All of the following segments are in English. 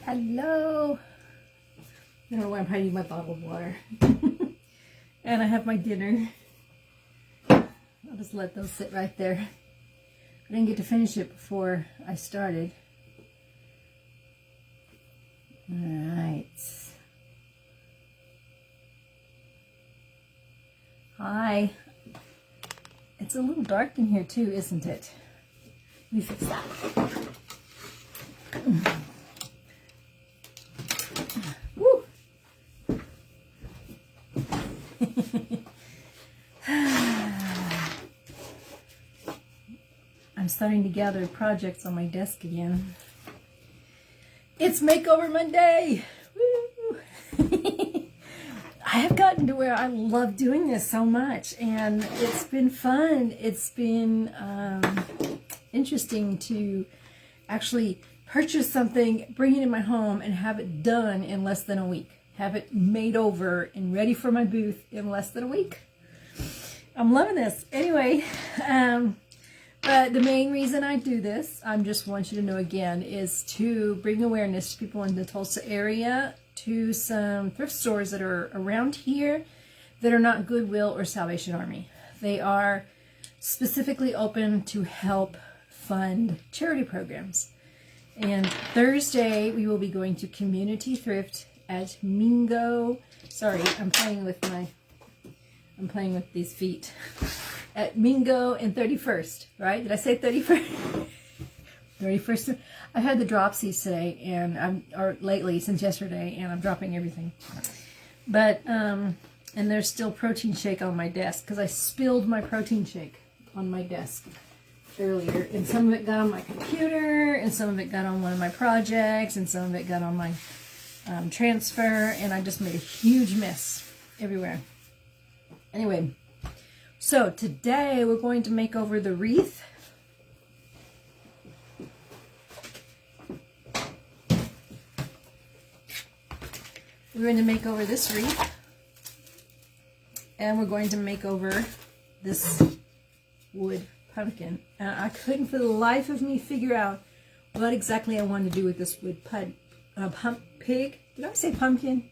Hello. I don't know why I'm hiding my bottle of water. And I have my dinner. I'll just let those sit right there. I didn't get to finish it before I started. Alright. Hi. It's a little dark in here too, isn't it? Let me fix that. Woo! I'm starting to gather projects on my desk again. It's Makeover Monday! Woo! I have gotten to where I love doing this so much, and it's been fun. It's been interesting to actually purchase something, bring it in my home, and have it done in less than a week. Have it made over and ready for my booth in less than a week. I'm loving this. Anyway, but the main reason I do this, I just want you to know again, is to bring awareness to people in the Tulsa area, to some thrift stores that are around here that are not Goodwill or Salvation Army. They are specifically open to help fund charity programs. And Thursday we will be going to Community Thrift at Mingo. Sorry, I'm playing with these feet. At Mingo and 31st, right? Did I say 31st? 31st. I've had the dropsies today, or lately since yesterday, and I'm dropping everything. But and there's still protein shake on my desk because I spilled my protein shake on my desk earlier, and some of it got on my computer, and some of it got on one of my projects, and some of it got on my transfer, and I just made a huge mess everywhere. Anyway, so today we're going to make over the wreath. We're going to make over this wreath, and we're going to make over this wood pumpkin. I couldn't for the life of me figure out what exactly I wanted to do with this wood pig. Did I say pumpkin?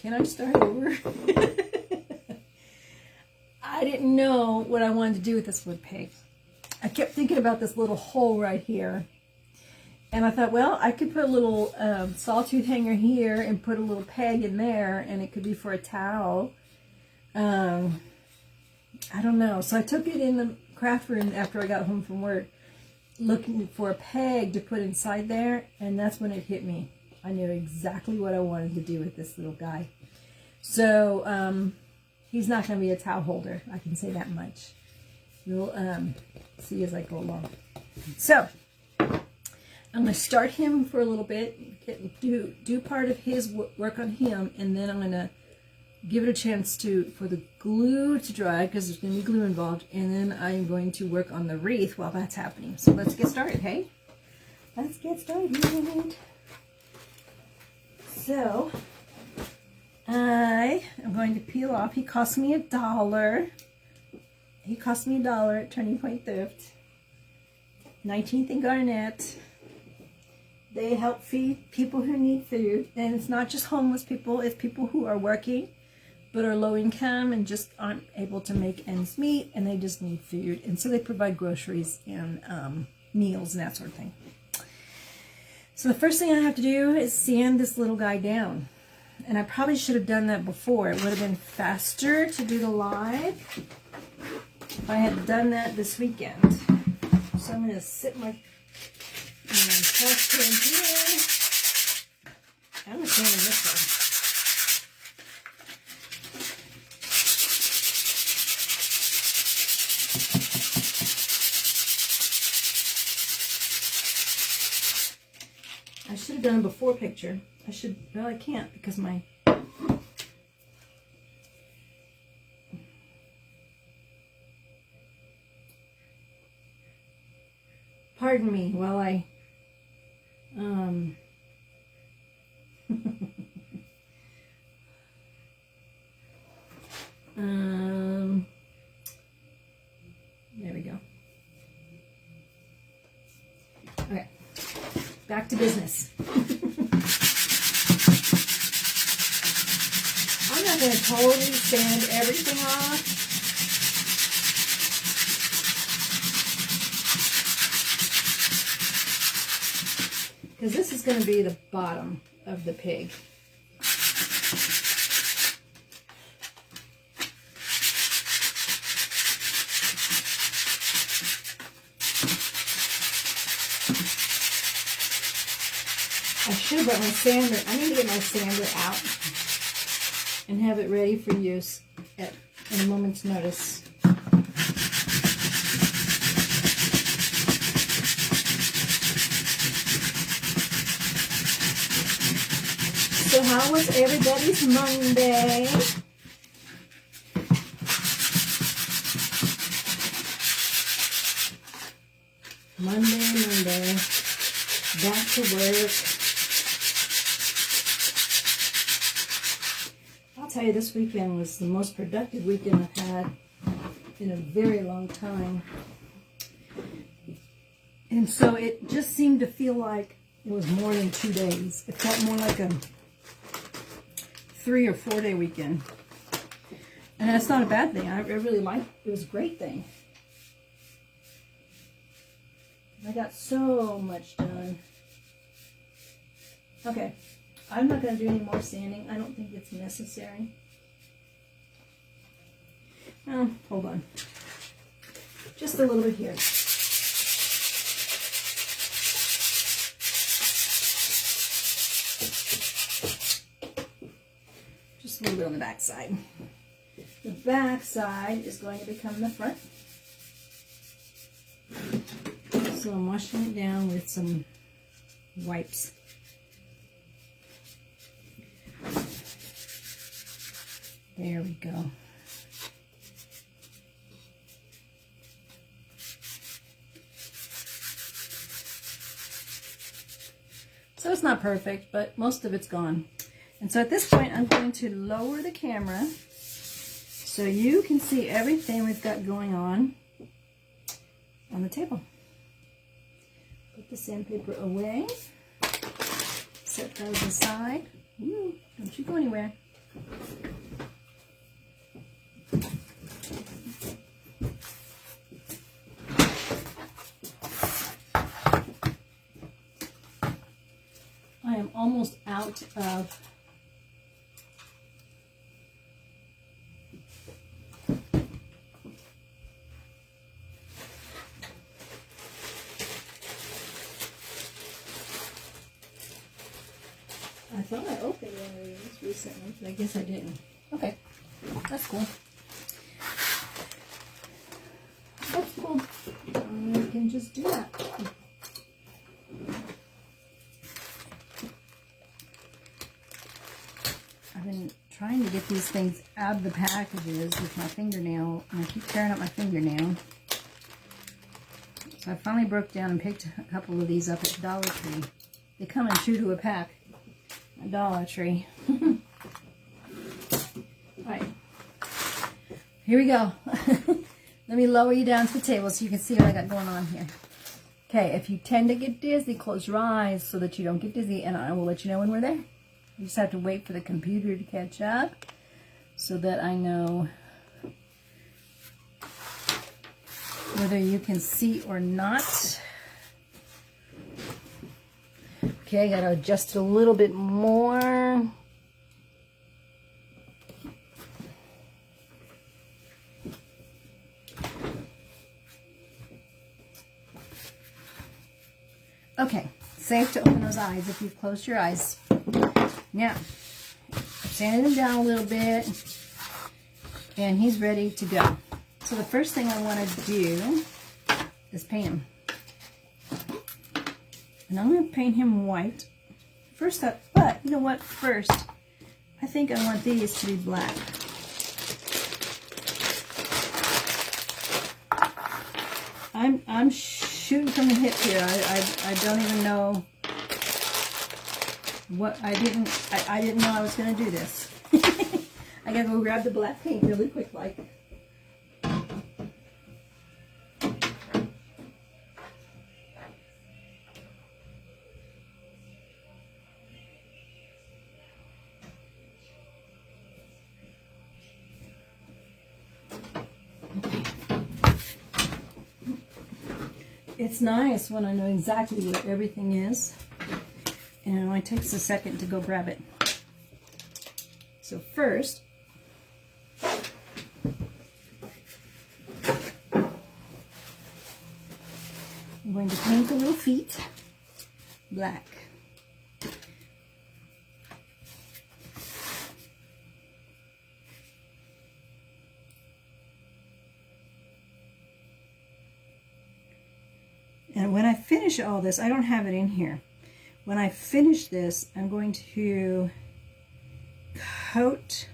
Can I start over? I didn't know what I wanted to do with this wood pig. I kept thinking about this little hole right here. And I thought, well, I could put a little sawtooth hanger here and put a little peg in there, and it could be for a towel. I don't know. So I took it in the craft room after I got home from work, looking for a peg to put inside there, and that's when it hit me. I knew exactly what I wanted to do with this little guy. So he's not going to be a towel holder. I can say that much. You'll see as I go along. So I'm going to start him for a little bit, do part of his work on him, and then I'm going to give it a chance for the glue to dry, because there's going to be glue involved, and then I'm going to work on the wreath while that's happening. So let's get started, hey? Let's get started. So I am going to peel off. He cost me $1. He cost me $1 at Turning Point Thrift. 19th and Garnett. They help feed people who need food, and it's not just homeless people, it's people who are working but are low income and just aren't able to make ends meet, and they just need food, and so they provide groceries and meals and that sort of thing. So the first thing I have to do is sand this little guy down, and I probably should have done that before. It would have been faster to do the live if I had done that this weekend. So I'm going to sit my in here. I'm going to sand this one. I should have done a before picture. No, I can't because my pardon me while I there we go. back to business. I'm not going to totally sand everything off. Because this is going to be the bottom of the pig. I should have brought my sander. I need to get my sander out and have it ready for use in a moment's notice. So how was everybody's Monday? Monday. Back to work. I'll tell you, this weekend was the most productive weekend I've had in a very long time. And so it just seemed to feel like it was more than 2 days. It felt more like a 3 or 4 day weekend. And that's not a bad thing. I really liked it. It was a great thing. I got so much done. Okay, I'm not going to do any more sanding. I don't think it's necessary. Oh, hold on. Just a little bit here. Just a little bit on the back side. The back side is going to become the front. So I'm washing it down with some wipes. There we go. So it's not perfect, but most of it's gone. And so at this point, I'm going to lower the camera so you can see everything we've got going on the table. Put the sandpaper away. Set those aside. Ooh, don't you go anywhere. I am almost out of I thought I opened one of these recently, but I guess I didn't. Okay, that's cool. That's cool. I can just do that. I've been trying to get these things out of the packages with my fingernail, and I keep tearing up my fingernail. So I finally broke down and picked a couple of these up at Dollar Tree. They come in 2 to a pack at Dollar Tree. Alright, here we go. Let me lower you down to the table so you can see what I got going on here. Okay, if you tend to get dizzy, close your eyes so that you don't get dizzy, and I will let you know when we're there. You just have to wait for the computer to catch up so that I know whether you can see or not. Okay, I got to adjust it a little bit more. Okay, safe to open those eyes if you've closed your eyes. Now, sanding him down a little bit, and he's ready to go. So the first thing I want to do is paint him. And I'm going to paint him white. First up, but you know what? First, I think I want these to be black. I'm shooting from the hip here. I don't even know what I didn't know I was going to do this. I gotta go grab the black paint really quick, like. it's nice when I know exactly where everything is, and it only takes a second to go grab it. So first, I'm going to paint the little feet black. And when I finish all this, I don't have it in here. When I finish this, I'm going to coat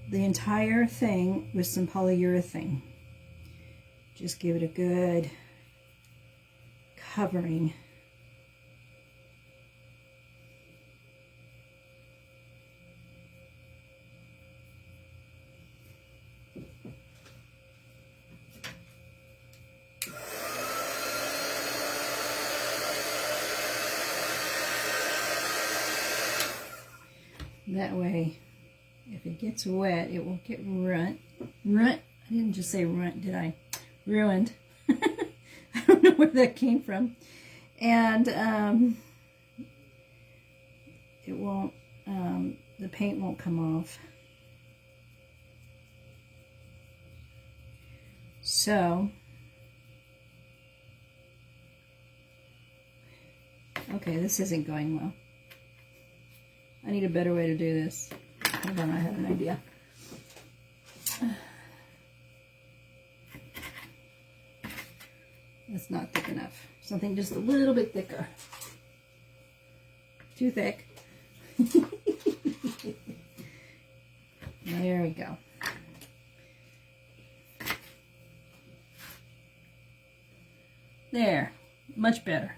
the entire thing with some polyurethane. Just give it a good covering. That way, if it gets wet, it won't get ruined. I didn't just say ruined, did I? Ruined. I don't know where that came from. And it won't, the paint won't come off. So, okay, this isn't going well. I need a better way to do this. Hold on, I have an idea. That's not thick enough. Something just a little bit thicker. Too thick. There we go. There, much better.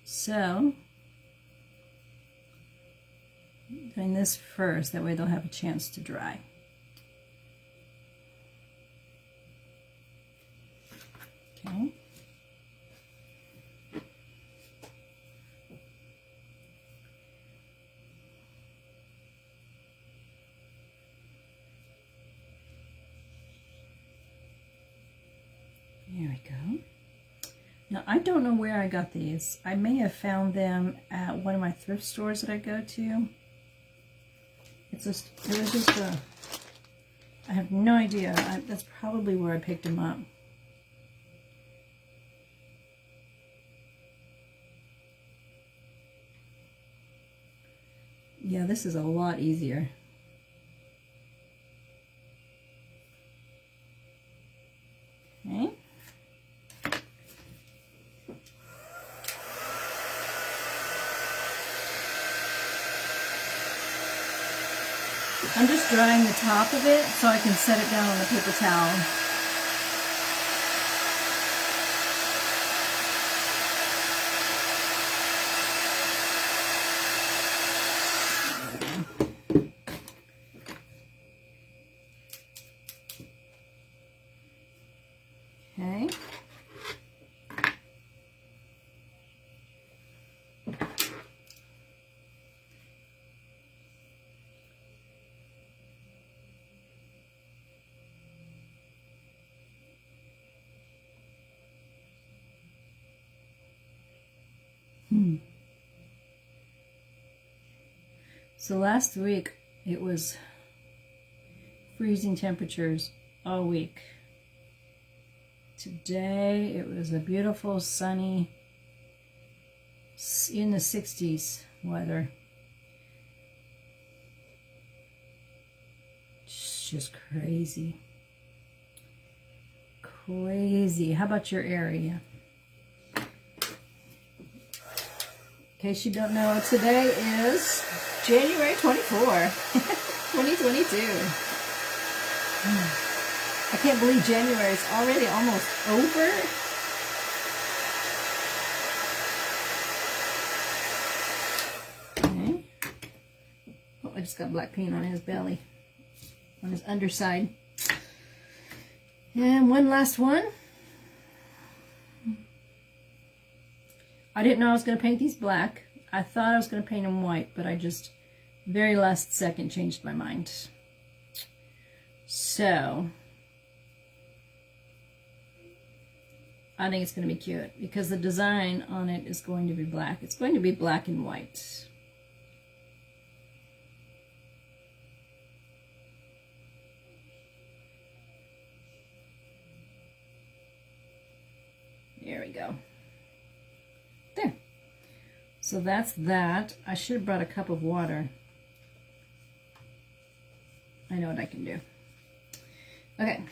So, doing this first, that way they'll have a chance to dry. Okay. There we go. Now, I don't know where I got these. I may have found them at one of my thrift stores that I go to. It was just a, I have no idea. That's probably where I picked them up. Yeah, this is a lot easier. Okay. I'm just drying the top of it so I can set it down on the paper towel. Okay. So last week it was freezing temperatures all week. Today it was a beautiful sunny in the 60s weather. It's just crazy. Crazy. How about your area? In case you don't know, today is January 24, 2022. I can't believe January is already almost over. Okay. Oh, I just got black paint on his belly, on his underside. And one last one. I didn't know I was going to paint these black. I thought I was going to paint them white, but I just very last second changed my mind. So, I think it's going to be cute because the design on it is going to be black. It's going to be black and white. There we go. There. So that's that. I should have brought a cup of water. I know what I can do. Okay.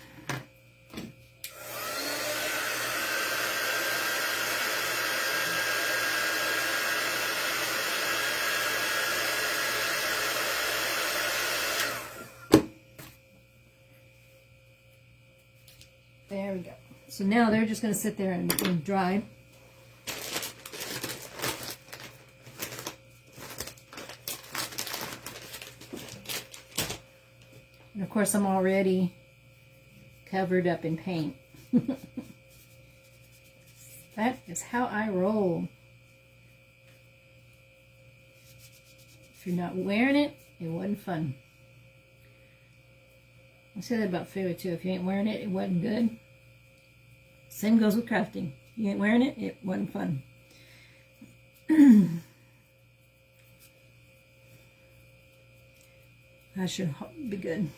There we go. So now they're just going to sit there and dry. And of course, I'm already covered up in paint. That is how I roll. If you're not wearing it, it wasn't fun. I say that about food too. If you ain't wearing it, it wasn't good. Same goes with crafting. You ain't wearing it, it wasn't fun. That should be good.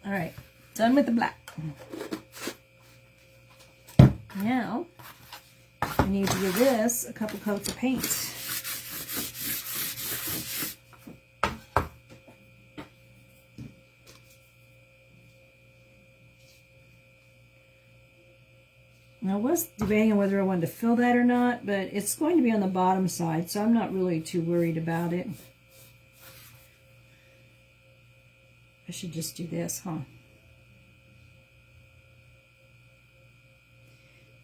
All right, done with the black. Now, I need to give this a couple coats of paint. I was debating whether I wanted to fill that or not, but it's going to be on the bottom side, so I'm not really too worried about it. I should just do this, huh?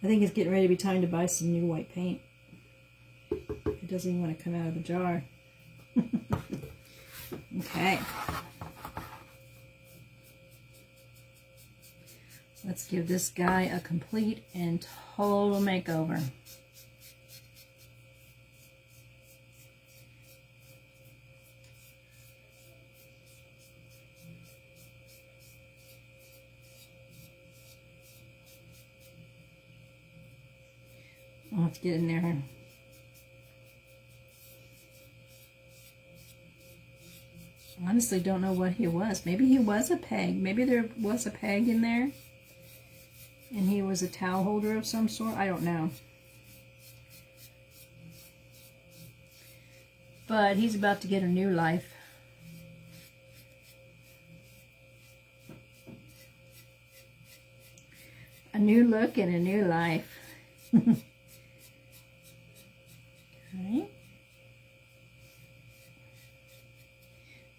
I think it's getting ready to be time to buy some new white paint. It doesn't even want to come out of the jar. Okay. Let's give this guy a complete and total makeover. I'll have to get in there. Honestly, don't know what he was. Maybe he was a peg. Maybe there was a peg in there. And he was a towel holder of some sort. I don't know. But he's about to get a new life. A new look and a new life. Okay.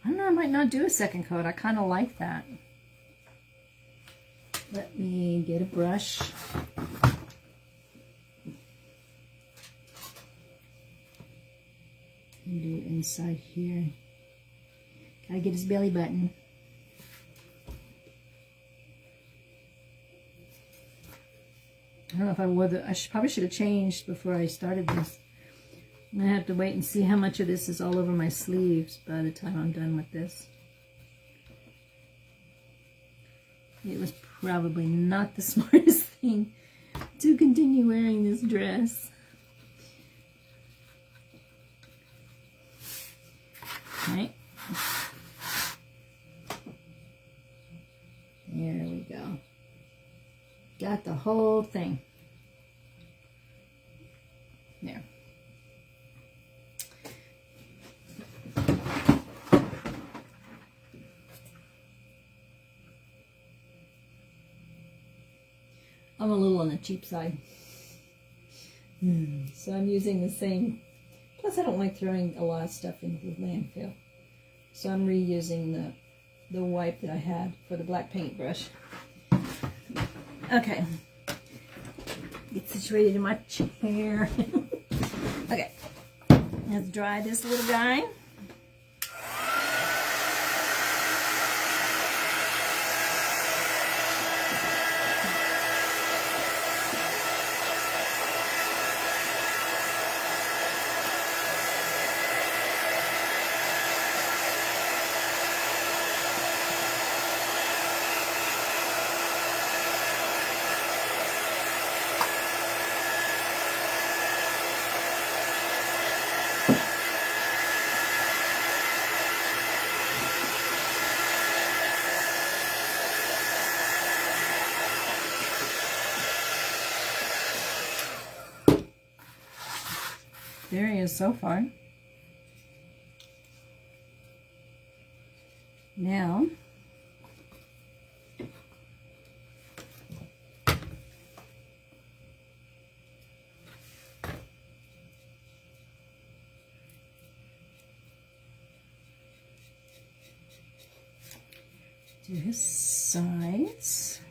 I don't know, I might not do a second coat. I kind of like that. Let me get a brush. And do inside here. Gotta get his belly button. I don't know if I would. Probably should have changed before I started this. I'm gonna have to wait and see how much of this is all over my sleeves by the time I'm done with this. It was probably not the smartest thing to continue wearing this dress. Okay. There we go. Got the whole thing. There. I'm a little on the cheap side. So I'm using the same. Plus I don't like throwing a lot of stuff into the landfill. So I'm reusing the wipe that I had for the black paintbrush. Okay. Get situated in my chair. Okay. Let's dry this little guy. there he is so far. Now, do his sides,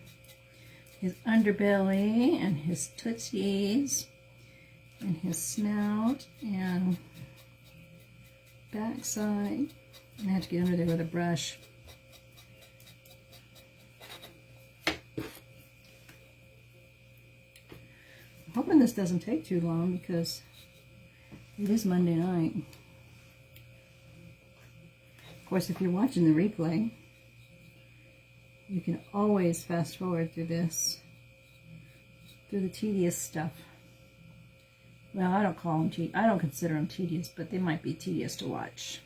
his underbelly, and his tootsies, and his snout, and backside. I have to get under there with a brush. I'm hoping this doesn't take too long because it is Monday night. Of course, if you're watching the replay, you can always fast forward through this, through the tedious stuff. Well, I don't call them I don't consider them tedious, but they might be tedious to watch.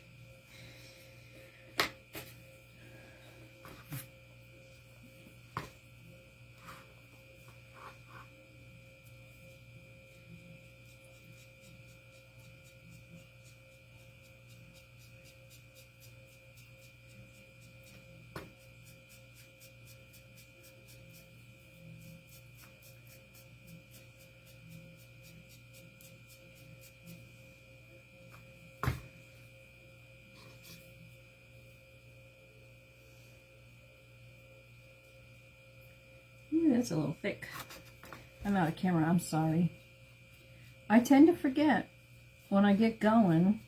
That's a little thick. I'm out of camera, I'm sorry. I tend to forget when I get going.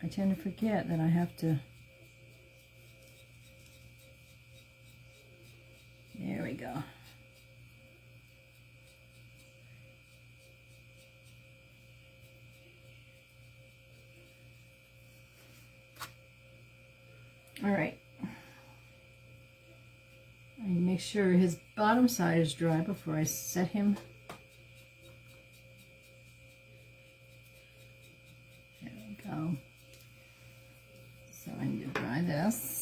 I tend to forget that I have to. There we go. All right. I make sure his bottom side is dry before I set him. There we go. So I need to dry this.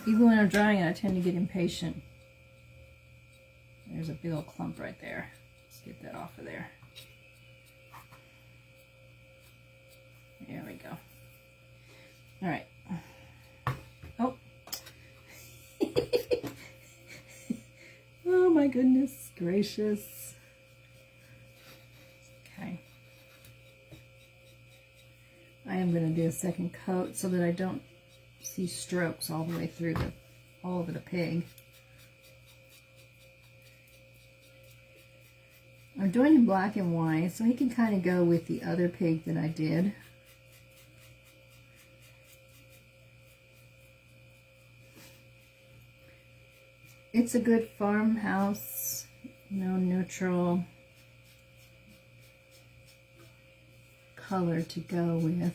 Even when I'm drying it, I tend to get impatient. There's a big old clump right there. Let's get that off of there. There we go. All right. Oh. Oh my goodness gracious. Okay. I am going to do a second coat so that I don't see strokes all the way through all over the pig. I'm doing him black and white so he can kind of go with the other pig that I did. It's a good farmhouse, neutral color to go with.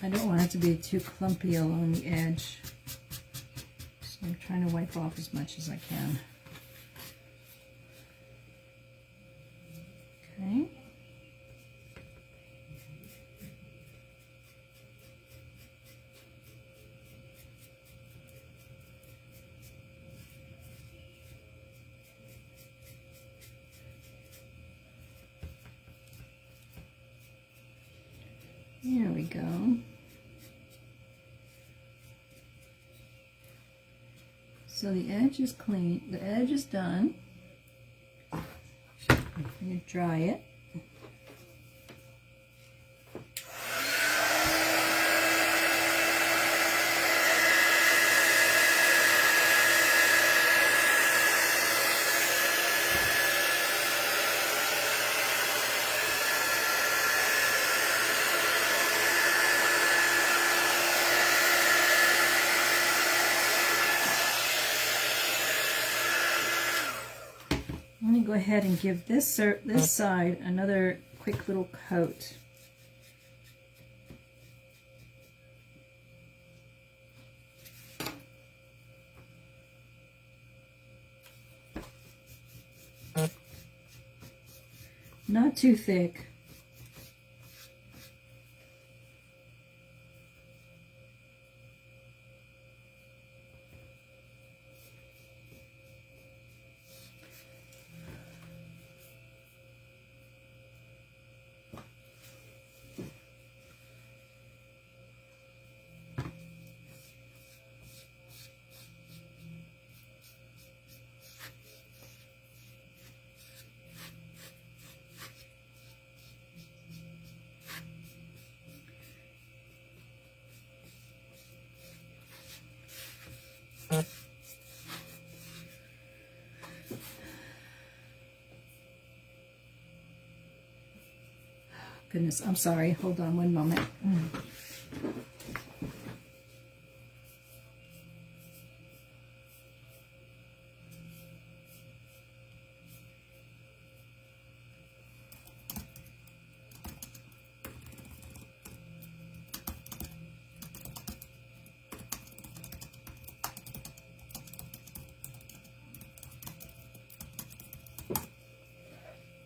I don't want it to be too clumpy along the edge. So I'm trying to wipe off as much as I can. Okay. There we go. So the edge is clean, the edge is done. I'm going to dry it. I'm going to go ahead and give this side another quick little coat. Not too thick. Goodness, I'm sorry. Hold on one moment.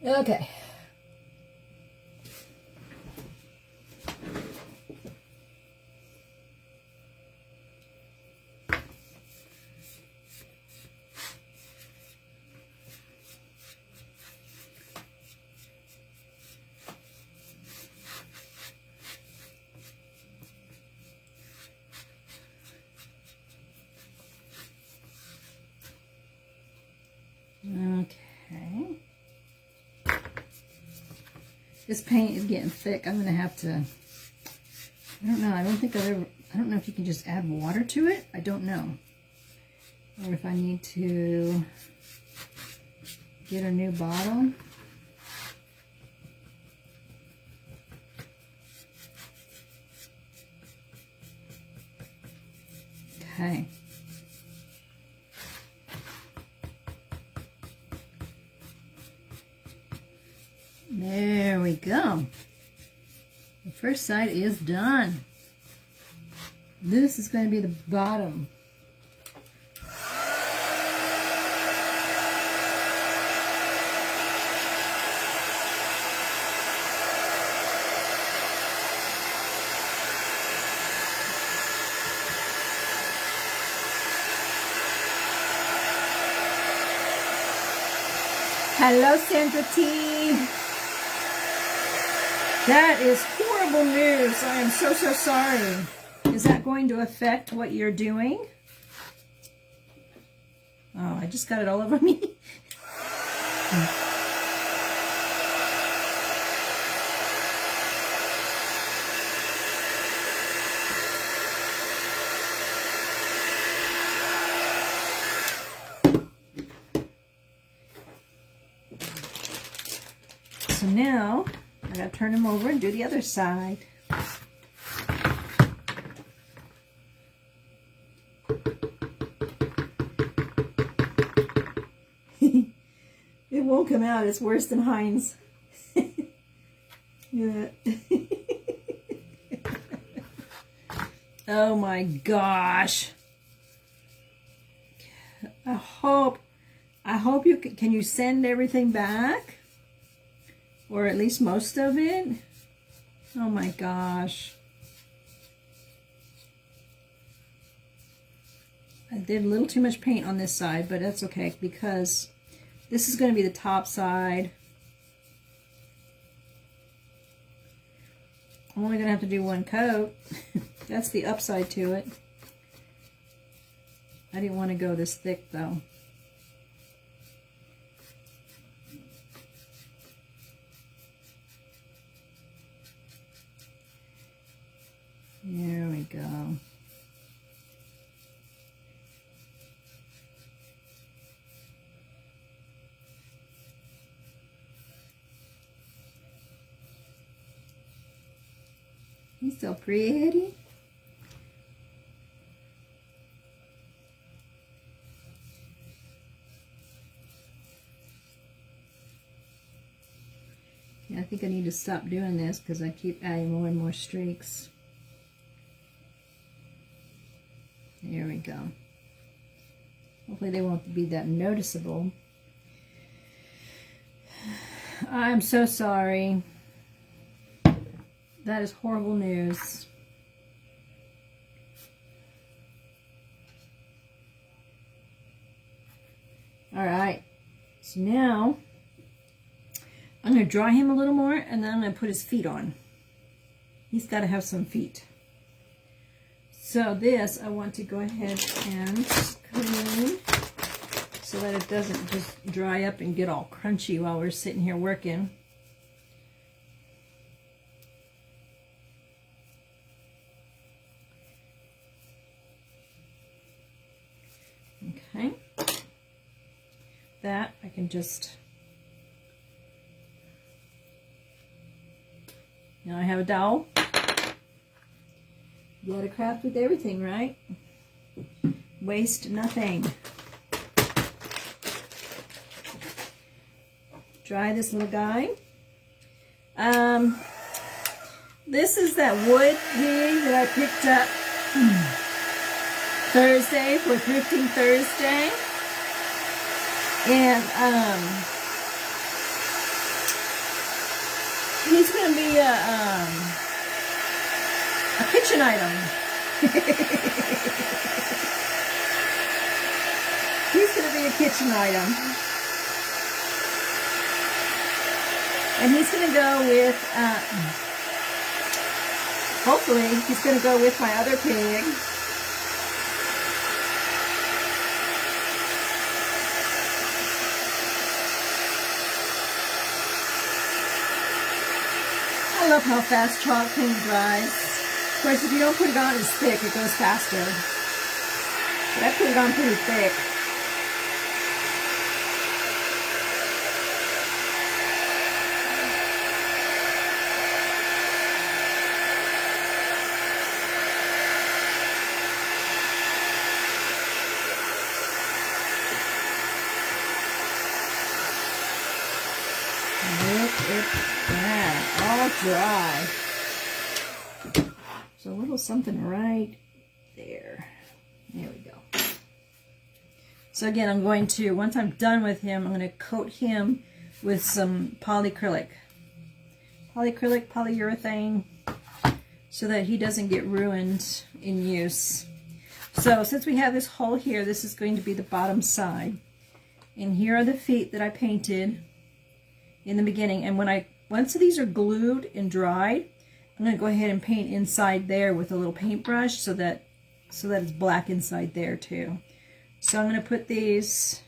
Okay. Okay. This paint is getting thick. I'm going to have to, I don't know. I don't know if you can just add water to it. I don't know. Or if I need to get a new bottle. Okay. There we go. The first side is done. This is going to be the bottom. Hello, Sandra T. That is horrible news. I am so, so sorry. Is that going to affect what you're doing? Oh, I just got it all over me. So now I gotta turn them over and do the other side. It won't come out. It's worse than Heinz. Yeah. Oh my gosh. I hope you can you send everything back? Or at least most of it? Oh my gosh. I did a little too much paint on this side, but that's okay because this is going to be the top side. I'm only going to have to do one coat. That's the upside to it. I didn't want to go this thick though. There we go. He's so pretty. Yeah, I think I need to stop doing this because I keep adding more and more streaks. There we go. Hopefully they won't be that noticeable. I'm so sorry. That is horrible news. All right, so now I'm going to dry him a little more and then I'm going to put his feet on. He's got to have some feet. So this I want to go ahead and clean so that it doesn't just dry up and get all crunchy while we're sitting here working. Okay, that I can just, now I have a dowel. You gotta craft with everything, right? Waste nothing. Dry this little guy. This is that wood pig that I picked up Thursday for Thrifting Thursday. And he's gonna be a kitchen item. He's gonna be a kitchen item. And he's gonna go with hopefully he's gonna go with my other pig. I love how fast chalk paint dries. Of course, if you don't put it on as thick, it goes faster. But I put it on pretty thick. Look at that, all dry. So a little something right there. There we go. So again, I'm going to, once I'm done with him, I'm going to coat him with some polyacrylic. Polyurethane, so that he doesn't get ruined in use. So since we have this hole here, this is going to be the bottom side. And here are the feet that I painted in the beginning. And once these are glued and dried, I'm going to go ahead and paint inside there with a little paintbrush so that it's black inside there too. So I'm going to put these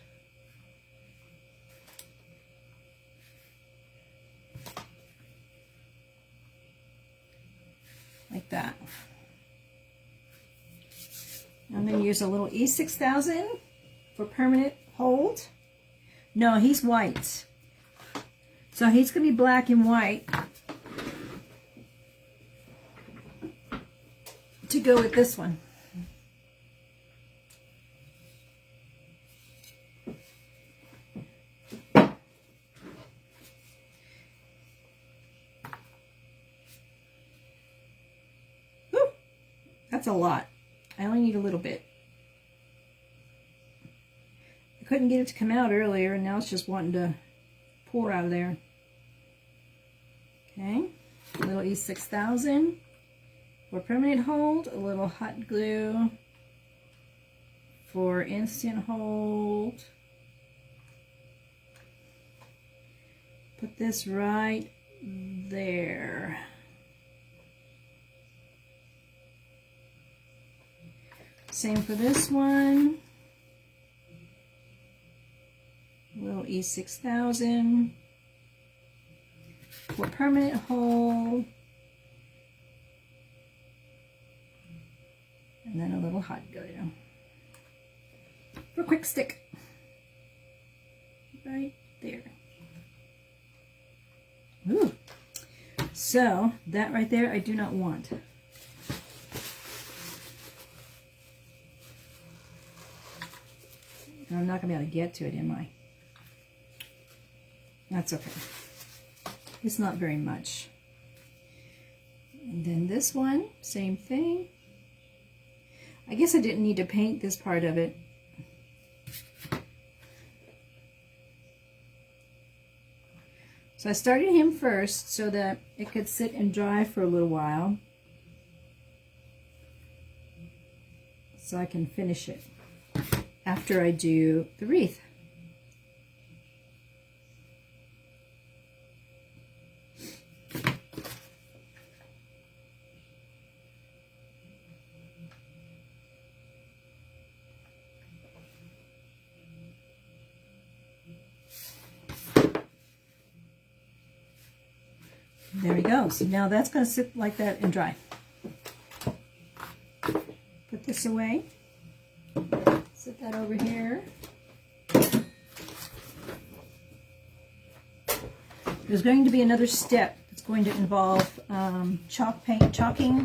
like that. I'm going to use a little E6000 for permanent hold. No, he's white. So he's going to be black and white to go with this one. Whew, that's a lot. I only need a little bit. couldn't get it to come out earlier, and now it's just wanting to pour out of there. Okay, a little E6000 for permanent hold, a little hot glue for instant hold. Put this right there. Same for this one. Little E6000 for permanent hold. And then a little hot glue for quick stick. Right there. Ooh. So that right there I do not want. I'm not going to be able to get to it, am I? That's okay. It's not very much. And then this one, same thing. I guess I didn't need to paint this part of it. So I started him first so that it could sit and dry for a little while, so I can finish it after I do the wreath. There we go. So now that's going to sit like that and dry. Put this away. Set that over here. There's going to be another step that's going to involve chalk pasting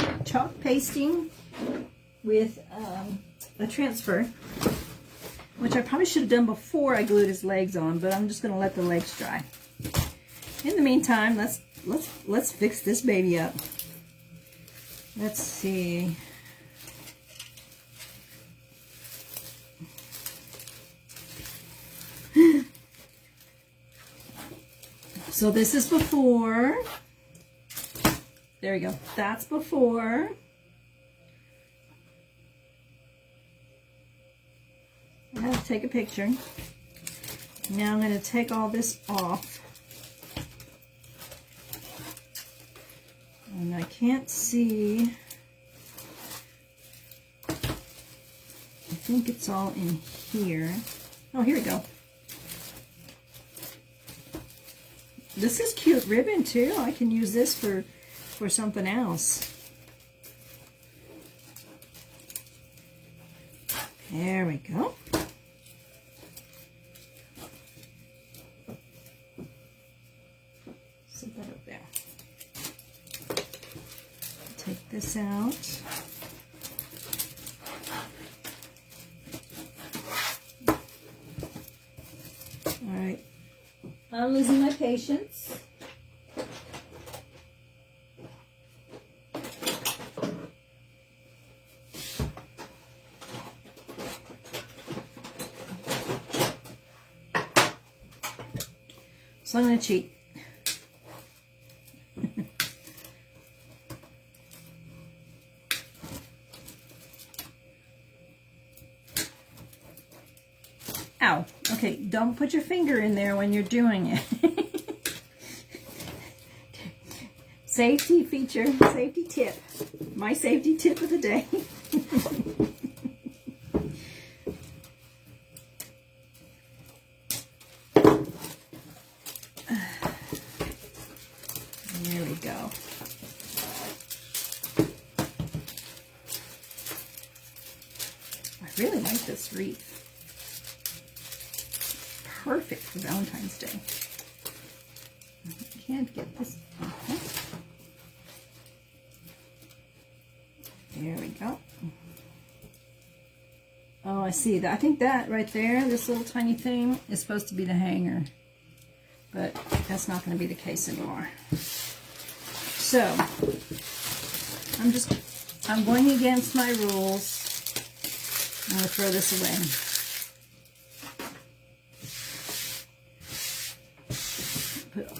with a transfer, which I probably should have done before I glued his legs on, but I'm just going to let the legs dry. In the meantime, let's fix this baby up. Let's see. So this is before. There we go. That's before. I have to take a picture. Now I'm going to take all this off. And I can't see. I think it's all in here. Oh, here we go. This is cute ribbon too. I can use this for something else. There we go. Set that up there. Take this out. All right. I'm losing my patience. So I'm going to cheat. Ow. Okay, don't put your finger in there when you're doing it. Safety feature, safety tip. My safety tip of the day. There we go. I really like this wreath. Perfect for Valentine's Day. I can't get this. There we go. Oh, I see that. I think that right there, this little tiny thing, is supposed to be the hanger, but that's not going to be the case anymore. So I'm going against my rules. I'm going to throw this away.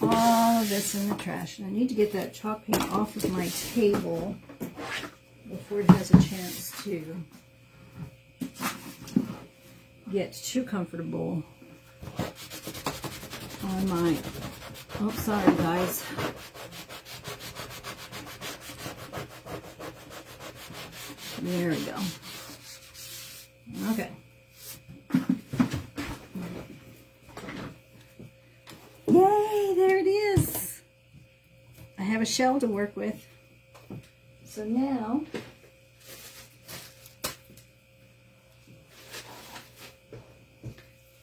all of this in the trash. And I need to get that chalk paint off of my table before it has a chance to get too comfortable on my, oh, sorry guys. There we go. Okay. Yay, there it is. I have a shell to work with. So now,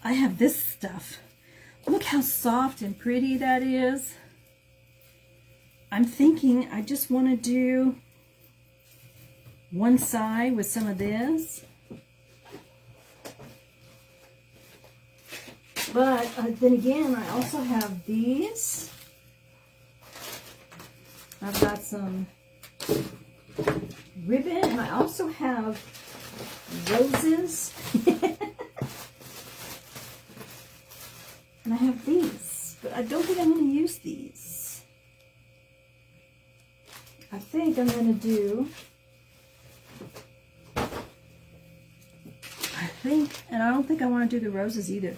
I have this stuff. Look how soft and pretty that is. I'm thinking I just want to do one side with some of this. But then again, I also have these. I've got some ribbon, and I also have roses. And I have these, but I don't think I'm going to use these. I think I'm going to do, and I don't think I want to do the roses either.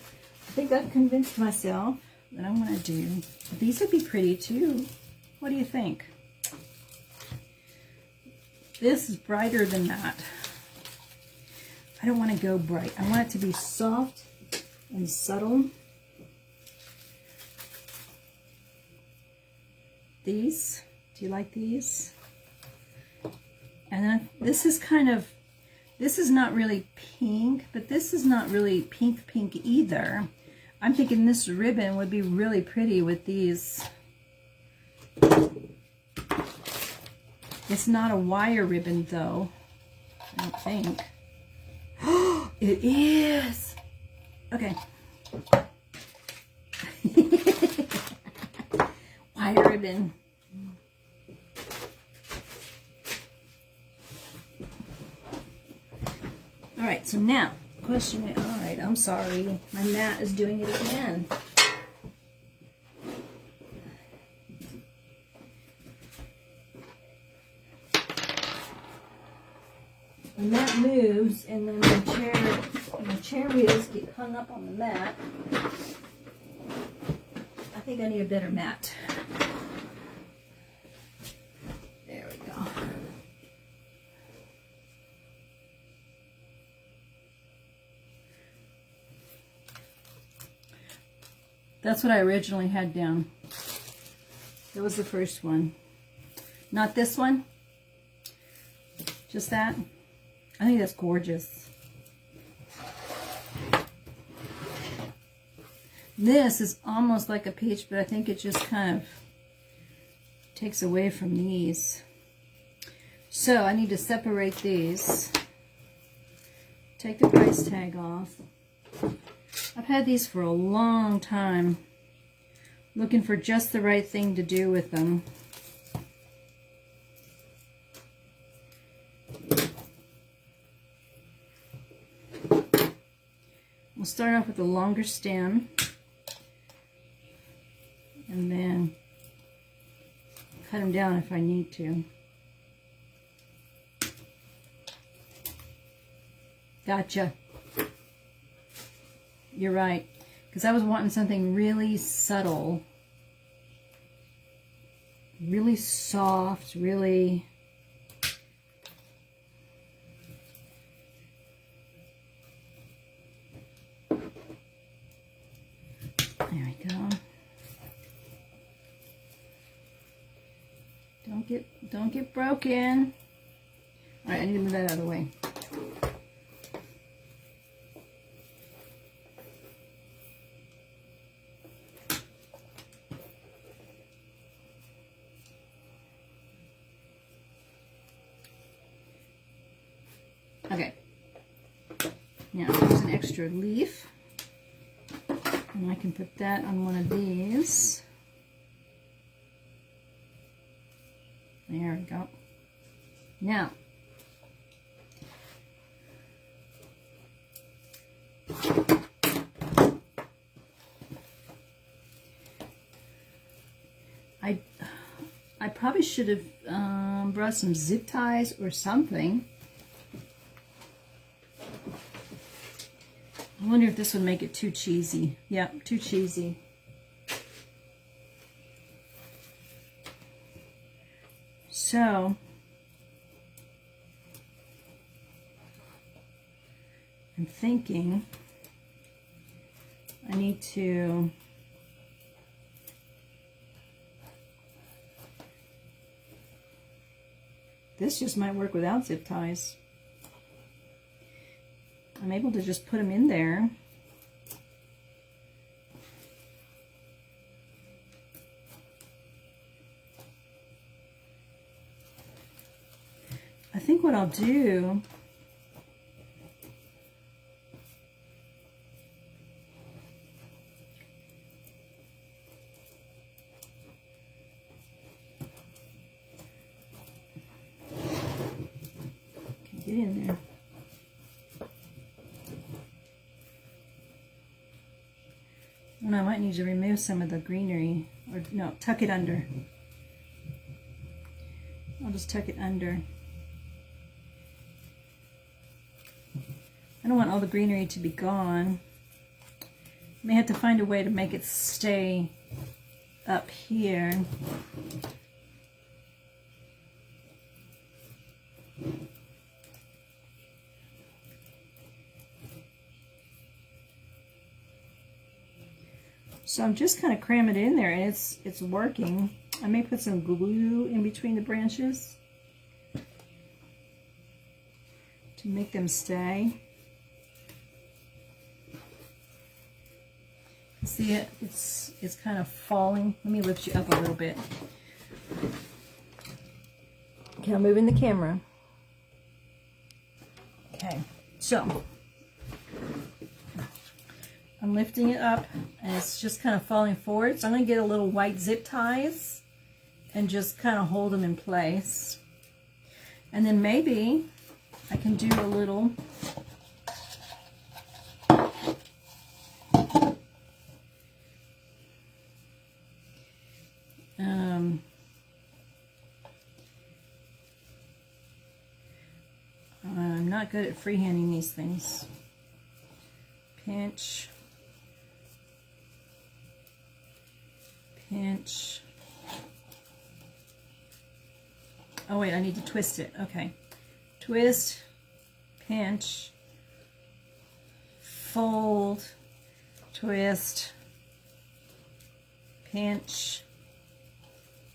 I think I've convinced myself that I want to do, these would be pretty too. What do you think? This is brighter than that. I don't want to go bright. I want it to be soft and subtle. These, do you like these? And then this is kind of, this is not really pink, but this is not really pink either. I'm thinking this ribbon would be really pretty with these. It's not a wire ribbon though, I don't think. Oh, it is! Okay. Wire ribbon. Alright, so now, question is, alright, I'm sorry, my mat is doing it again. When that moves, and then my chair wheels get hung up on the mat, I think I need a better mat. There we go. That's what I originally had down. That was the first one. Not this one. Just that. I think that's gorgeous. This is almost like a peach, but I think it just kind of takes away from these. So I need to separate these. Take the price tag off. I've had these for a long time, looking for just the right thing to do with them. We'll start off with the longer stem, and then cut them down if I need to. Gotcha. You're right, because I was wanting something really subtle, really soft, really... There we go. Don't get broken. All right, I need to move that out of the way. Okay. Now there's an extra leaf. And I can put that on one of these. There we go. Now, I probably should have brought some zip ties or something. I wonder if this would make it too cheesy. Yeah, too cheesy. So, I'm thinking I need to this just might work without zip ties. I'm able to just put them in there. I think what I'll do get in there. And I might need to remove some of the greenery, or no, tuck it under. I'll just tuck it under. I don't want all the greenery to be gone. I may have to find a way to make it stay up here. So I'm just kind of cramming it in there, and it's working. I may put some glue in between the branches to make them stay. See it? It's kind of falling. Let me lift you up a little bit. Okay, I'm moving the camera. Okay, so I'm lifting it up, and it's just kind of falling forward. So I'm going to get a little white zip ties and just kind of hold them in place. And then maybe I can do a little I'm not good at freehanding these things. Pinch, pinch. Oh wait, I need to twist it. Okay. Twist, pinch, fold, twist, pinch.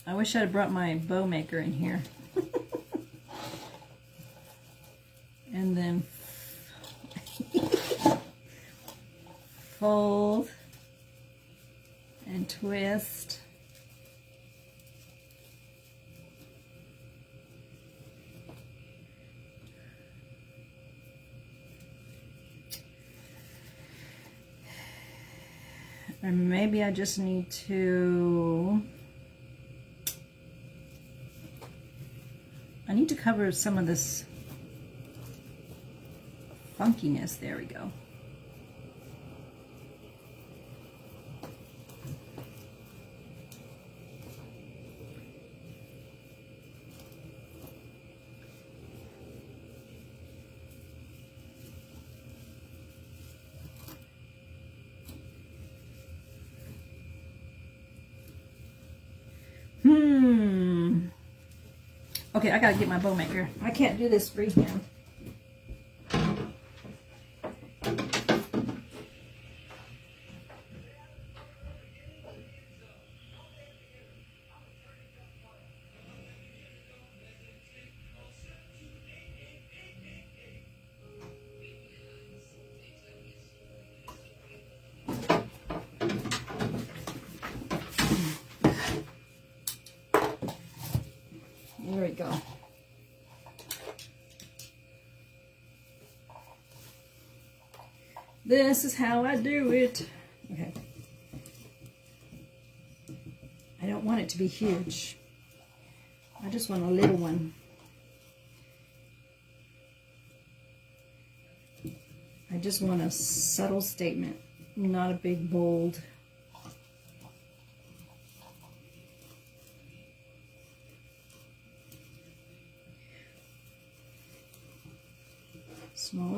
I wish I had brought my bow maker in here. And then fold and twist. Or maybe I just need to, I need to cover some of this funkiness. There we go. Okay, I gotta get my bow maker. I can't do this freehand. There we go. This is how I do it. Okay. I don't want it to be huge. I just want a little one. I just want a subtle statement, not a big bold.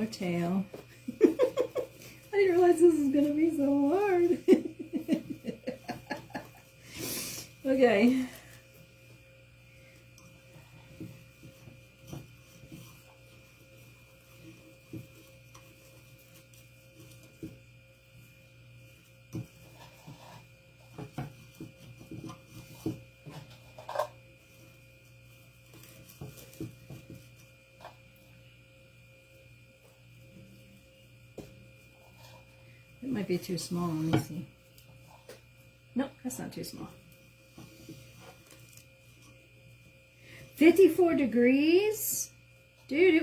tail. I didn't realize this was going to be so hard. Okay. It might be too small. Let me see. Nope, that's not too small. 54 degrees? Dude,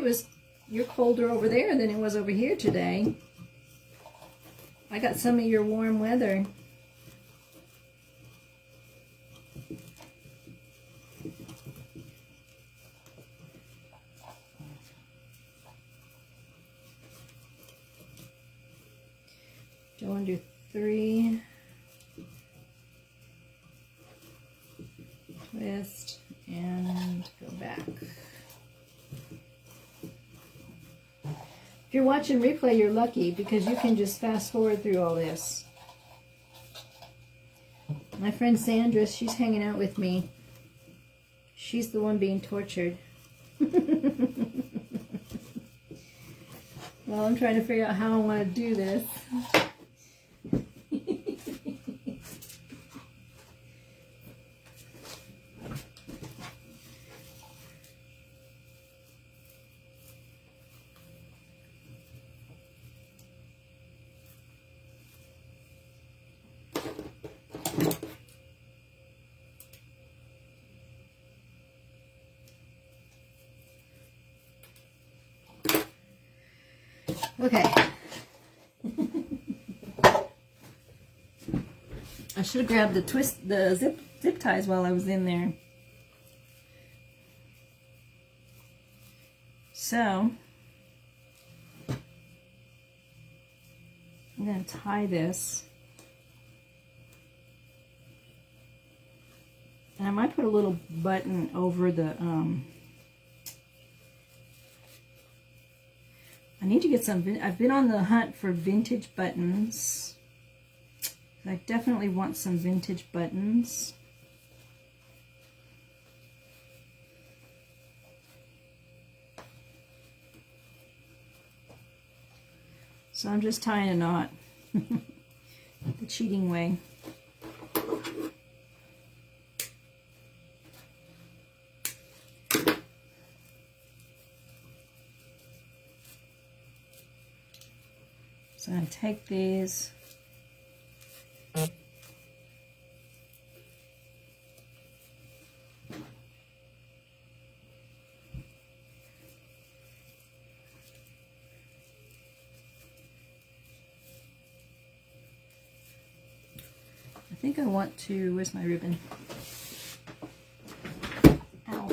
you're colder over there than it was over here today. I got some of your warm weather. Do I want to do 3? Twist and go back. If you're watching replay, you're lucky because you can just fast forward through all this. My friend Sandra, she's hanging out with me. She's the one being tortured. Well, I'm trying to figure out how I want to do this. Okay. I should have grabbed the zip ties while I was in there. So I'm going to tie this. And I might put a little button over the I need to get some, I've been on the hunt for vintage buttons. I definitely want some vintage buttons. So I'm just tying a knot the cheating way. So I'm going to take these. I think I want to, where's my ribbon? Ow.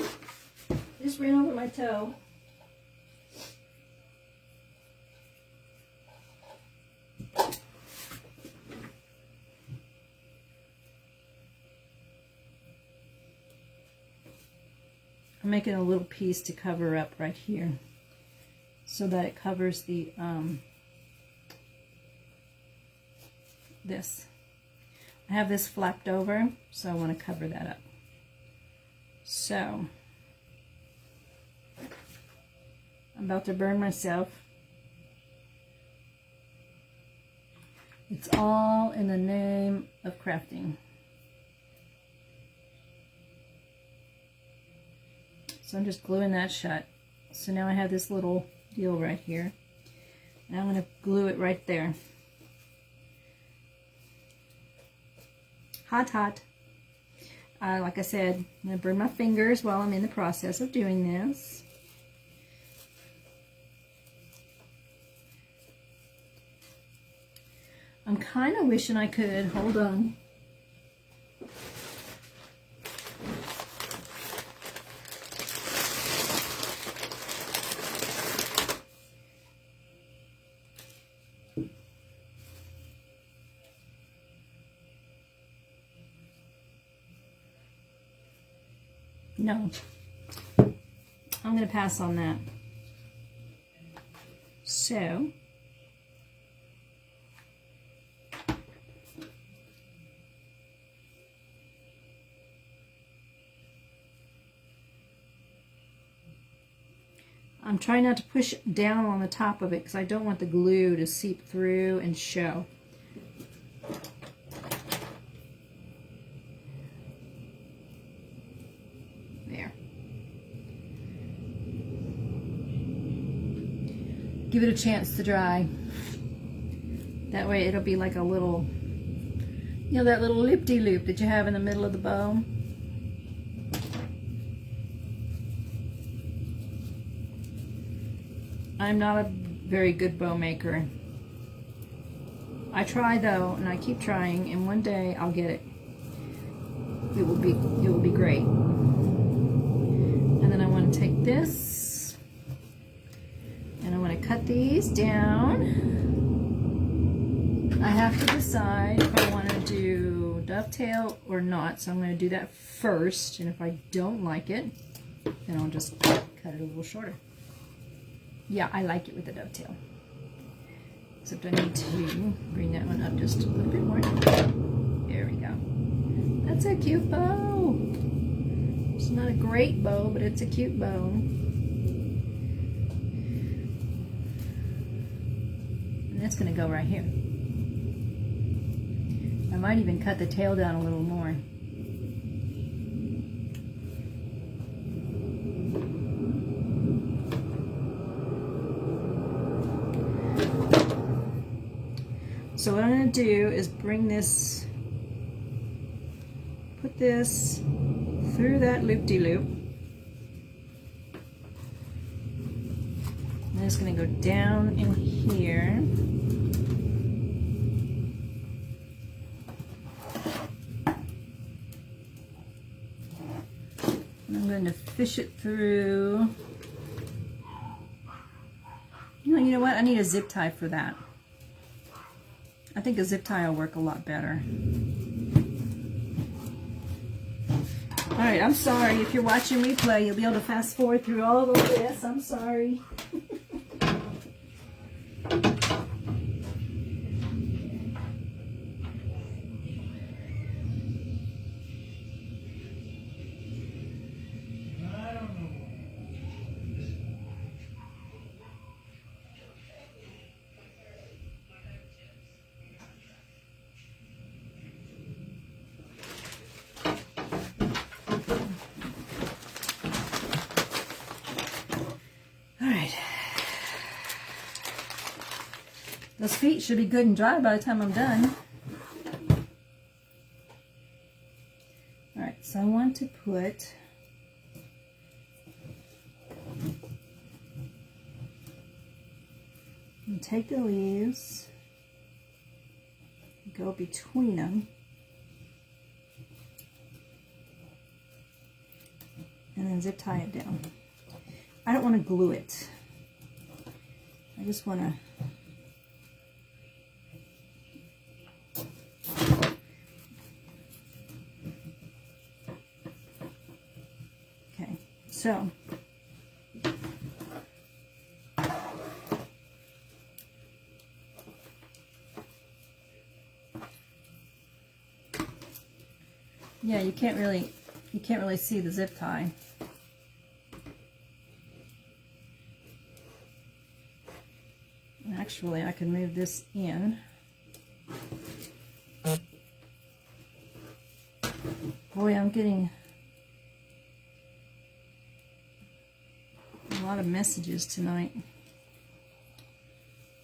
I just ran over my toe. I'm making a little piece to cover up right here so that it covers the this. I have this flapped over, so I want to cover that up. So I'm about to burn myself. It's all in the name of crafting. So I'm just gluing that shut. So now I have this little deal right here. And I'm going to glue it right there. Hot, hot. Like I said, I'm going to burn my fingers while I'm in the process of doing this. I'm kind of wishing I could, hold on. No, I'm going to pass on that. so. I'm trying not to push down on the top of it because I don't want the glue to seep through and show. There. Give it a chance to dry. That way it'll be like a little, you know, that little loop-de-loop that you have in the middle of the bow. I'm not a very good bow maker. I try though, and I keep trying, and one day I'll get it. It will be great. And then I want to take this, and I want to cut these down. I have to decide if I want to do dovetail or not, so I'm going to do that first, and if I don't like it, then I'll just cut it a little shorter. Yeah, I like it with the dovetail. Except I need to bring that one up just a little bit more. There we go. That's a cute bow. It's not a great bow, but it's a cute bow. And that's going to go right here. I might even cut the tail down a little more. So what I'm going to do is bring this, put this through that loop-de-loop. And it's going to go down in here. And I'm going to fish it through. You know what? I need a zip tie for that. I think a zip tie will work a lot better. Alright, I'm sorry. If you're watching me play, you'll be able to fast forward through all of this. I'm sorry. Those feet should be good and dry by the time I'm done. Alright, so I want to put and take the leaves, go between them, and then zip tie it down. I don't want to glue it. I just want to so yeah, you can't really see the zip tie. Actually, I can move this in. Boy, I'm getting a lot of messages tonight.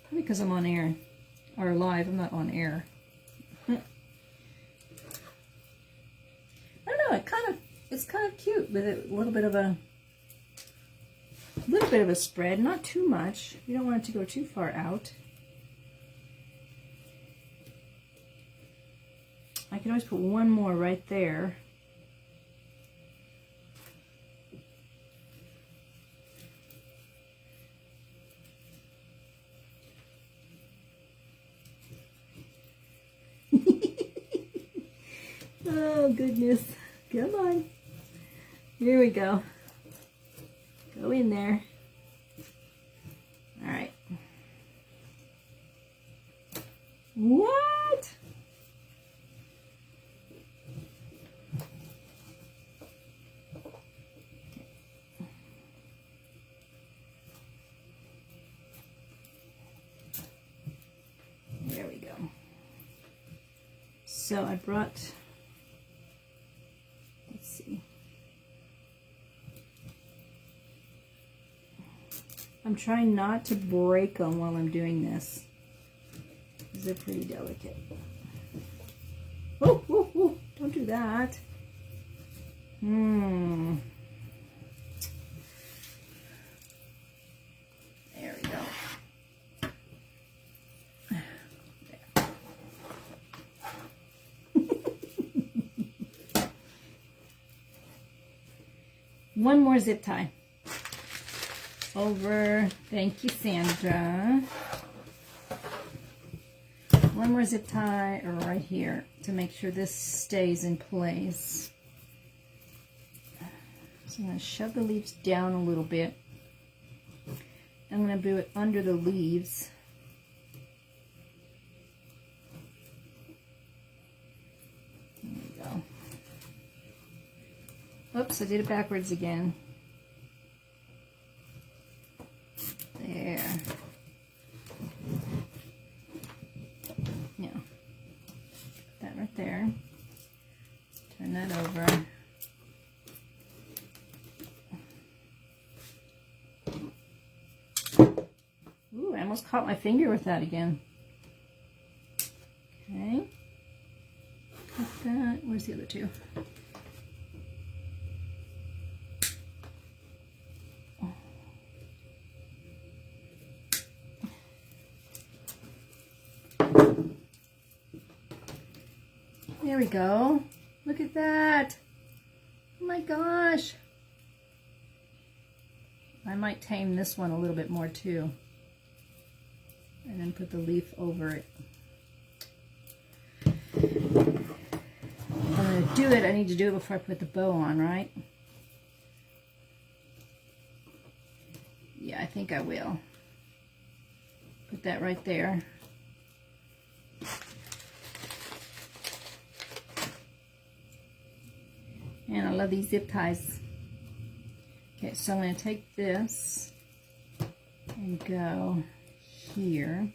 Probably because I'm on air. Or live, I'm not on air. I don't know, it's kind of cute with a little bit of a spread, not too much. You don't want it to go too far out. I can always put one more right there. Oh goodness, come on. Here we go. Go in there. All right. What? There we go. So I brought, let's see. I'm trying not to break them while I'm doing this, because they're pretty delicate. Oh, oh, oh, don't do that. There we go. One more zip tie over. Thank you, Sandra. One more zip tie right here to make sure this stays in place. So I'm going to shove the leaves down a little bit. I'm going to do it under the leaves. There we go. Oops, I did it backwards again. There. Yeah. Put that right there. Turn that over. Ooh, I almost caught my finger with that again. Okay. Put that. Where's the other two? There we go. Look at that. Oh my gosh. I might tame this one a little bit more too. And then put the leaf over it. If I'm going to do it, I need to do it before I put the bow on, right? Yeah, I think I will. Put that right there. And I love these zip ties. Okay, so I'm going to take this and go here.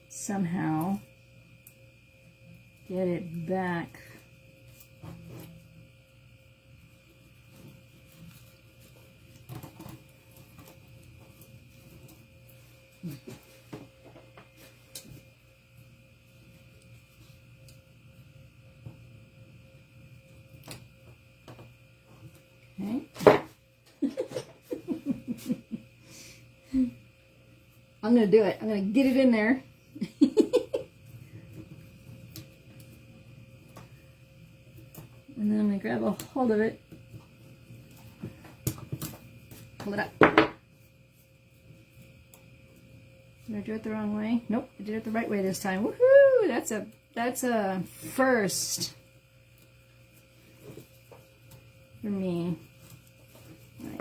Somehow get it back. Okay. I'm going to do it. I'm going to get it in there. And then I'm going to grab a hold of it. Pull it up. Did I do it the wrong way? Nope, I did it the right way this time. Woohoo! That's a first for me. Right.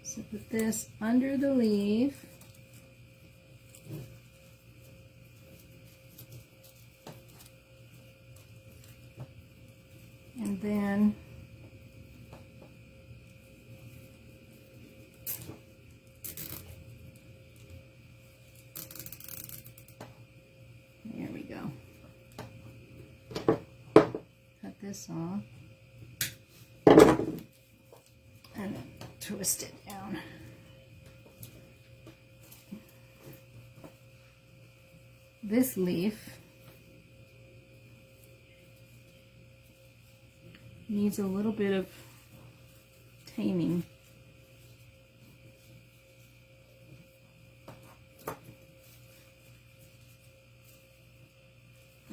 So put this under the leaf. And then there we go. Cut this off and then twist it down. This leaf needs a little bit of taming.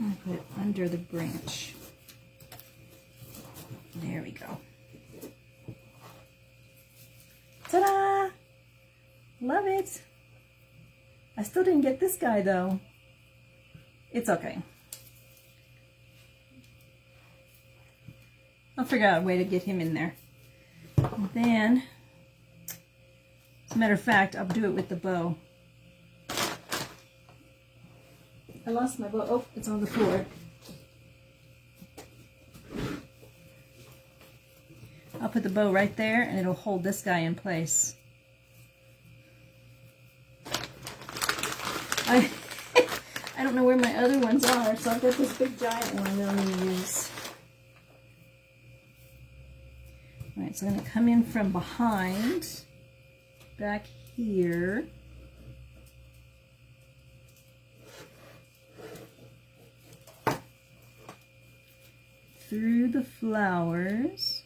I'll put it under the branch. There we go. Ta-da! Love it! I still didn't get this guy though. It's okay. I'll figure out a way to get him in there. And then, so Matter of fact, I'll do it with the bow. I lost my bow. Oh, it's on the floor. I'll put the bow right there and it'll hold this guy in place. I don't know where my other ones are, so I've got this big giant one that I'm going to use. Alright, so I'm going to come in from behind, back here. Through the flowers.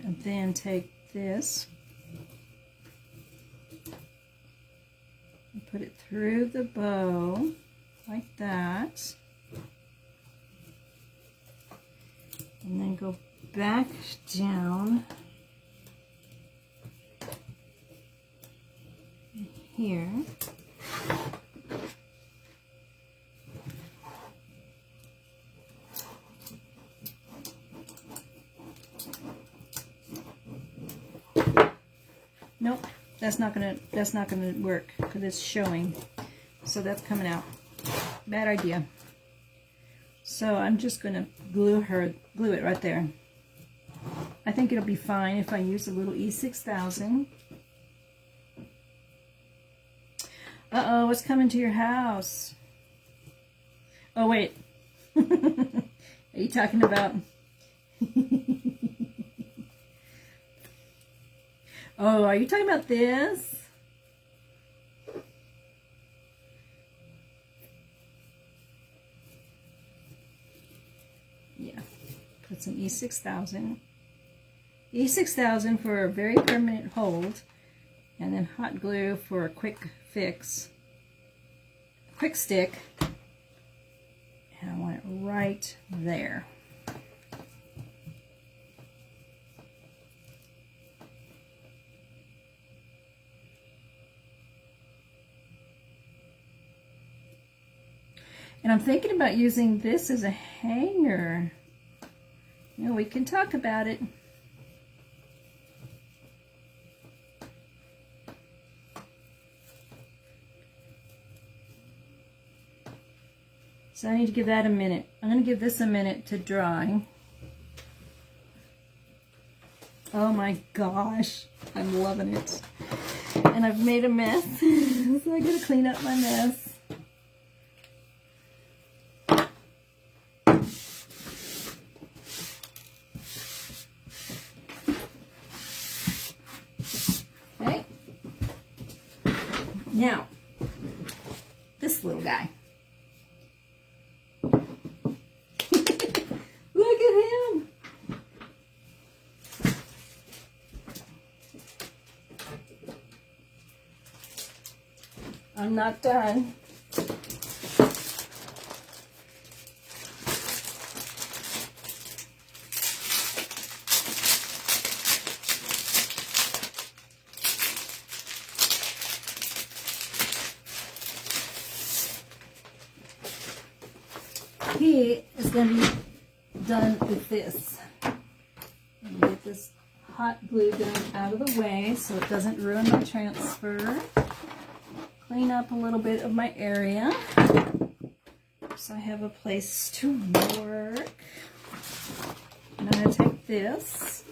And then take this and put it through the bow like that. And then go back down here. Nope, that's not gonna work because it's showing. So that's coming out. Bad idea. So I'm just gonna glue it right there. I think it'll be fine if I use a little E6000. Uh-oh, what's coming to your house? Oh, wait. Are you talking about... Oh, are you talking about this? Yeah. Put some E6000. E6000 for a very permanent hold. And then hot glue for a quick fix. Quick stick. And I want it right there. And I'm thinking about using this as a hanger. You know, we can talk about it. So I need to give that a minute. I'm going to give this a minute to dry. Oh my gosh, I'm loving it. And I've made a mess, so I gotta clean up my mess. Okay. Now, this little guy. Look at him. I'm not done. He is going to be done with this. I'm going to get this hot glue gun out of the way so it doesn't ruin my transfer. Clean up a little bit of my area so I have a place to work. And I'm going to take this.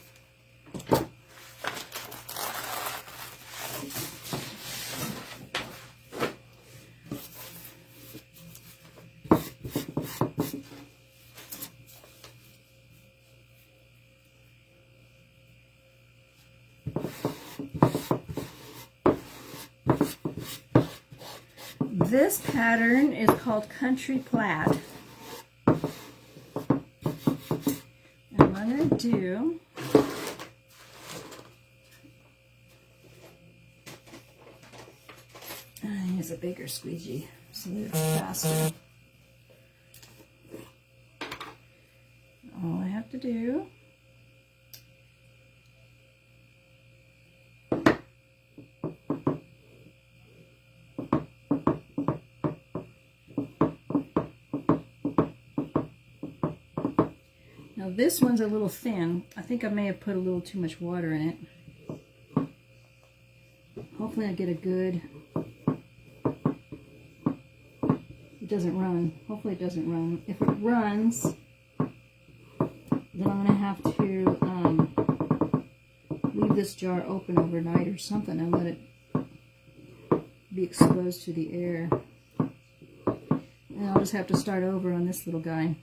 This pattern is called Country Plaid. And what I'm going to do use a bigger squeegee so that it's faster. All I have to do Now this one's a little thin. I think I may have put a little too much water in it. Hopefully I get a good... It doesn't run. Hopefully it doesn't run. If it runs, then I'm going to have to leave this jar open overnight or something and let it be exposed to the air. And I'll just have to start over on this little guy.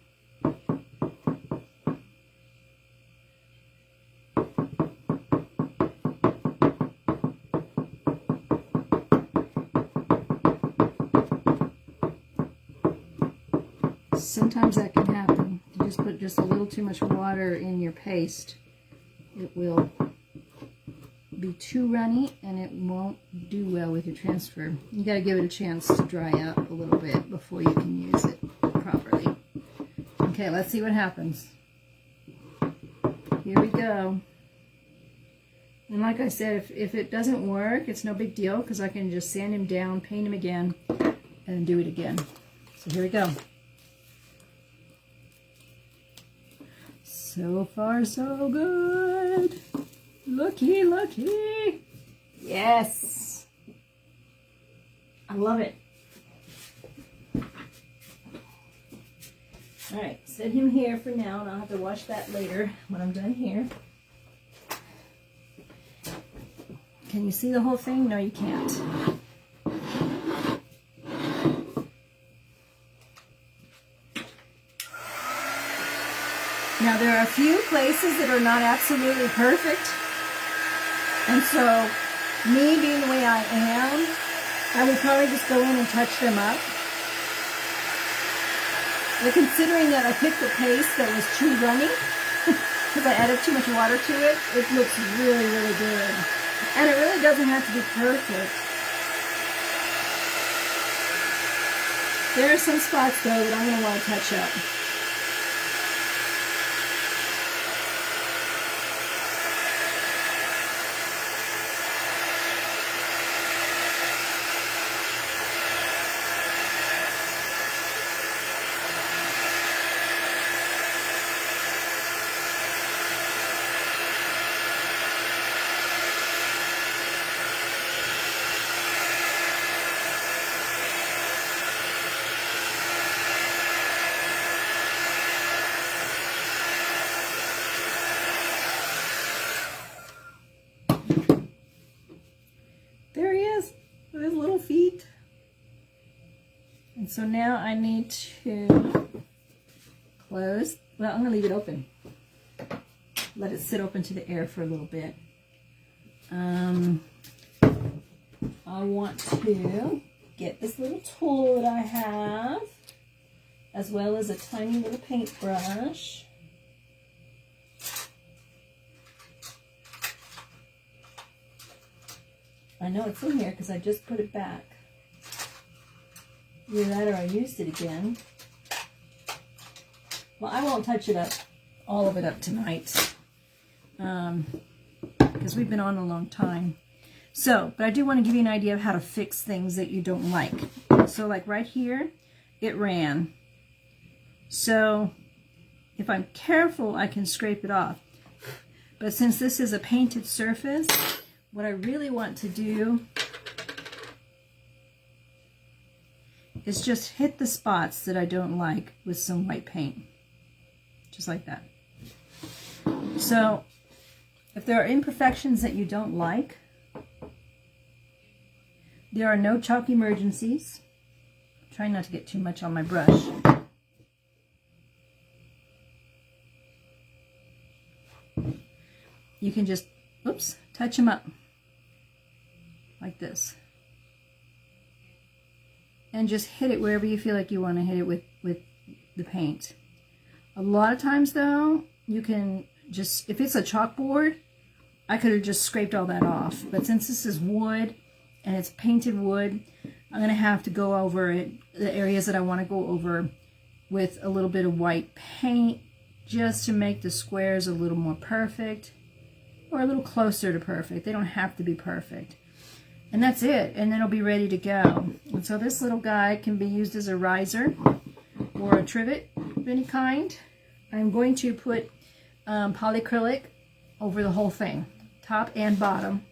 Sometimes that can happen. You just put just a little too much water in your paste. It will be too runny and it won't do well with your transfer. You got to give it a chance to dry out a little bit before you can use it properly. Okay, let's see what happens. Here we go. And like I said, if it doesn't work, it's no big deal because I can just sand him down, paint him again, and do it again. So here we go. So far, so good. Looky, looky. Yes. I love it. All right, set him here for now, and I'll have to wash that later when I'm done here. Can you see the whole thing? No, you can't. Now, there are a few places that are not absolutely perfect. And so, me being the way I am, I would probably just go in and touch them up. But considering that I picked a paste that was too runny, because I added too much water to it, it looks really, really good. And it really doesn't have to be perfect. There are some spots, though, that I'm going to want to touch up. And so now I need to close. Well, I'm going to leave it open. Let it sit open to the air for a little bit. I want to get this little tool that I have, as well as a tiny little paintbrush. I know it's in here because I just put it back. Either that or I used it again. Well, I won't touch it up, all of it up tonight, because we've been on a long time. So, but I do want to give you an idea of how to fix things that you don't like. So like right here, it ran. So if I'm careful, I can scrape it off. But since this is a painted surface, what I really want to do is just hit the spots that I don't like with some white paint. Just like that. So if there are imperfections that you don't like, there are no chalk emergencies. Try not to get too much on my brush. You can just, oops, touch them up like this. And just hit it wherever you feel like you want to hit it with the paint. A lot of times though, you can just, if it's a chalkboard, I could have just scraped all that off. But since this is wood and it's painted wood, I'm going to have to go over it, the areas that I want to go over with a little bit of white paint just to make the squares a little more perfect or a little closer to perfect. They don't have to be perfect. And that's it, and then it'll be ready to go. And so this little guy can be used as a riser or a trivet of any kind. I'm going to put polyacrylic over the whole thing, top and bottom.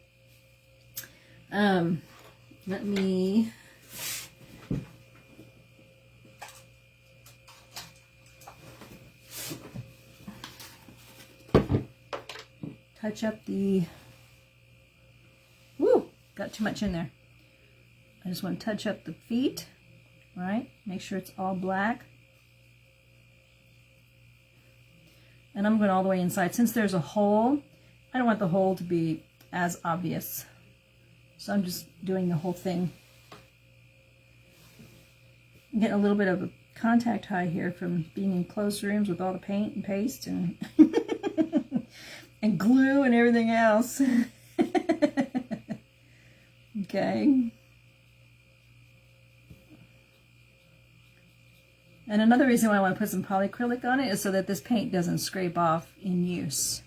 Let me touch up the, woo, got too much in there. I just want to touch up the feet, right? Make sure it's all black. And I'm going all the way inside. Since there's a hole, I don't want the hole to be as obvious. So I'm just doing the whole thing. I'm getting a little bit of a contact high here from being in closed rooms with all the paint and paste and and glue and everything else. Okay. And another reason why I want to put some polyacrylic on it is so that this paint doesn't scrape off in use.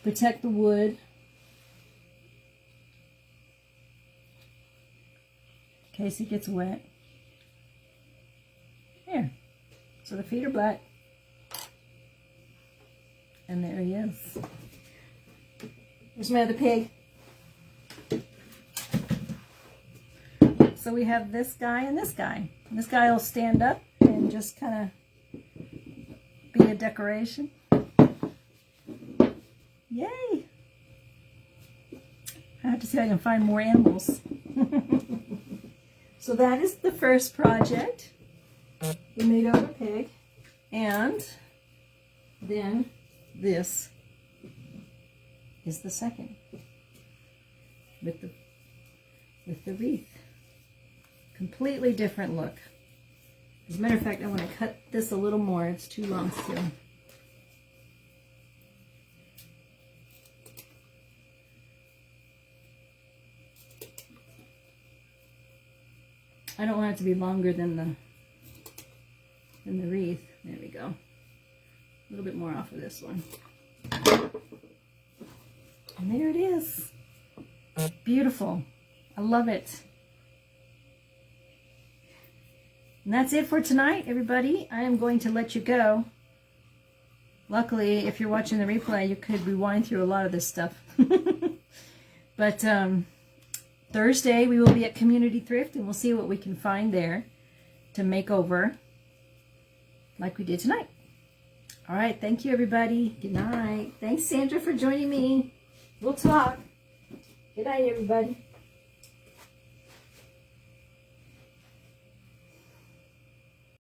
Protect the wood. In case it gets wet. There. So the feet are black. And there he is. There's my other pig. So we have this guy and this guy. And this guy will stand up and just kind of be a decoration. Yay! I have to see if I can find more animals. So that is the first project. We made over a pig. And then this is the second. With the wreath. Completely different look. As a matter of fact, I want to cut this a little more. It's too long still. I don't want it to be longer than the wreath. There we go. A little bit more off of this one. And there it is. Beautiful. I love it. And that's it for tonight, everybody. I am going to let you go. Luckily, if you're watching the replay, you could rewind through a lot of this stuff. But Thursday, we will be at Community Thrift, and we'll see what we can find there to make over like we did tonight. All right, thank you, everybody. Good night. Thanks, Sandra, for joining me. We'll talk. Good night, everybody.